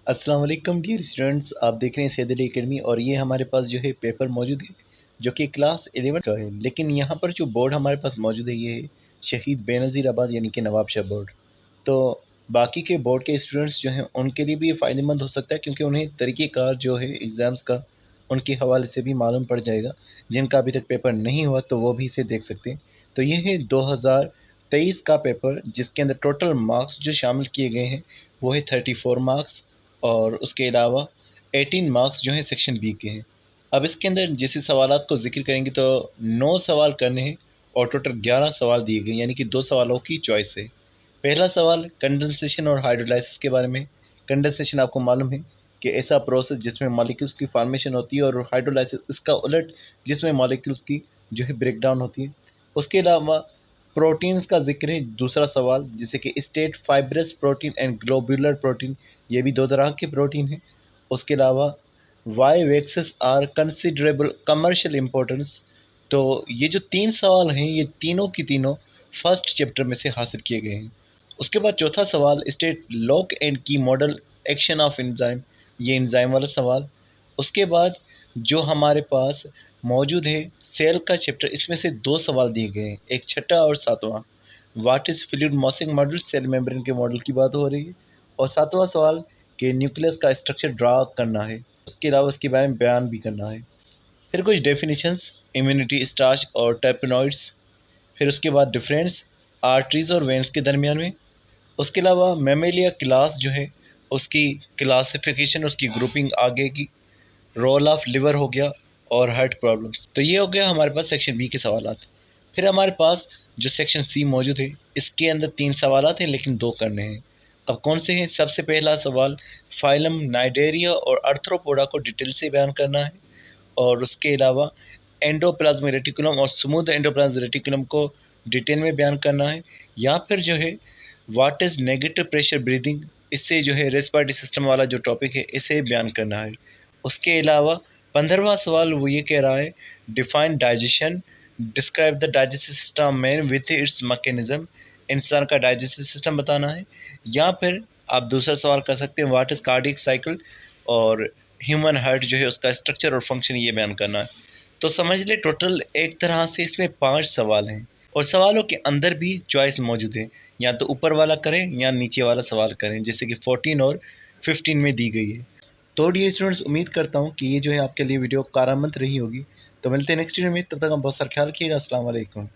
अस्सलाम वालेकुम dear students, आप देख रहे हैं सैयद अली एकेडमी और ये हमारे पास जो है पेपर मौजूद है जो कि क्लास 11 का है। लेकिन यहाँ पर जो बोर्ड हमारे पास मौजूद है ये है शहीद बेनज़ीर आबाद यानी कि नवाब शाह बोर्ड। तो बाकी के बोर्ड के स्टूडेंट्स जो हैं उनके लिए भी ये फ़ायदेमंद हो सकता है क्योंकि उन्हें तरीक़ेकार जो है एग्ज़ाम्स का उनके हवाले से भी मालूम पड़ जाएगा। जिनका अभी तक पेपर नहीं हुआ तो वो भी इसे देख सकते हैं। तो ये है 2023 का पेपर जिसके अंदर टोटल मार्क्स जो शामिल किए गए हैं वो है 34 मार्क्स और उसके अलावा 18 मार्क्स जो हैं सेक्शन बी के हैं। अब इसके अंदर जैसे सवालात को ज़िक्र करेंगे तो 9 सवाल करने हैं और टोटल 11 सवाल दिए गए यानी कि 2 सवालों की चॉइस है। पहला सवाल कंडेंसेशन और हाइड्रोलाइसिस के बारे में। कंडेंसेशन आपको मालूम है कि ऐसा प्रोसेस जिसमें मॉलिक्यूल्स की फॉर्मेशन होती है और हाइड्रोलाइसिस इसका उलट जिसमें मॉलिक्यूल्स की जो है ब्रेकडाउन होती है। उसके अलावा प्रोटीन्स का ज़िक्र है दूसरा सवाल जैसे कि state fibrous protein and globular protein, ये भी 2 तरह के प्रोटीन हैं। उसके अलावा why waxes are considerable commercial importance. तो ये जो 3 सवाल हैं ये तीनों की तीनों फर्स्ट चैप्टर में से हासिल किए गए हैं। उसके बाद चौथा सवाल स्टेट लॉक एंड की मॉडल एक्शन ऑफ एंजाइम, ये एंजाइम वाला सवाल। उसके बाद जो हमारे पास मौजूद है सेल का चैप्टर, इसमें से 2 सवाल दिए गए हैं, एक छठा और सातवां। What is fluid mosaic model, cell membrane के मॉडल की बात हो रही है। और सातवां सवाल कि न्यूक्लियस का स्ट्रक्चर ड्रा करना है, उसके अलावा उसके बारे में बयान भी करना है। फिर कुछ डेफिनेशंस, इम्यूनिटी, स्टार्च और टर्पेनॉइड्स। फिर उसके बाद डिफरेंस आर्टरीज़ और वेन्स के दरमियान में। उसके अलावा मेमेलिया क्लास जो है उसकी क्लासिफिकेशन, उसकी ग्रुपिंग आगे की, रोल ऑफ लिवर हो गया और हार्ट प्रॉब्लम्स। तो ये हो गया हमारे पास सेक्शन बी के सवालात। फिर हमारे पास जो सेक्शन सी मौजूद है इसके अंदर 3 सवालात हैं लेकिन 2 करने हैं। अब कौन से हैं? सबसे पहला सवाल फाइलम नाइडेरिया और आर्थ्रोपोडा को डिटेल से बयान करना है और उसके अलावा एंडोप्लाज्मिक रेटिकुलम और स्मूथ एंडोप्लाज्मिक रेटिकुलम को डिटेल में बयान करना है। या फिर जो है what is negative pressure breathing, इससे जो है रेस्पिरेटरी सिस्टम वाला जो टॉपिक है इसे बयान करना है। उसके अलावा 15वां सवाल वो ये कह रहा है define digestion, describe the digestive system man with its mechanism, इंसान का डाइजेस्टिव सिस्टम बताना है। या फिर आप दूसरा सवाल कर सकते हैं व्हाट इज़ कार्डियक साइकिल और ह्यूमन हार्ट जो है उसका स्ट्रक्चर और फंक्शन ये बयान करना है। तो समझ ले टोटल एक तरह से इसमें 5 सवाल हैं और सवालों के अंदर भी चॉइस मौजूद है, या तो ऊपर वाला करें या नीचे वाला सवाल करें जैसे कि 14 और 15 में दी गई है। तो डियर स्टूडेंट्स, उम्मीद करता हूँ कि ये जो है आपके लिए वीडियो कारआमद रही होगी। तो मिलते हैं नेक्स्ट वीडियो में, तब तक आप बहुत सारा ख्याल रखिएगा। अस्सलाम वालेकुम।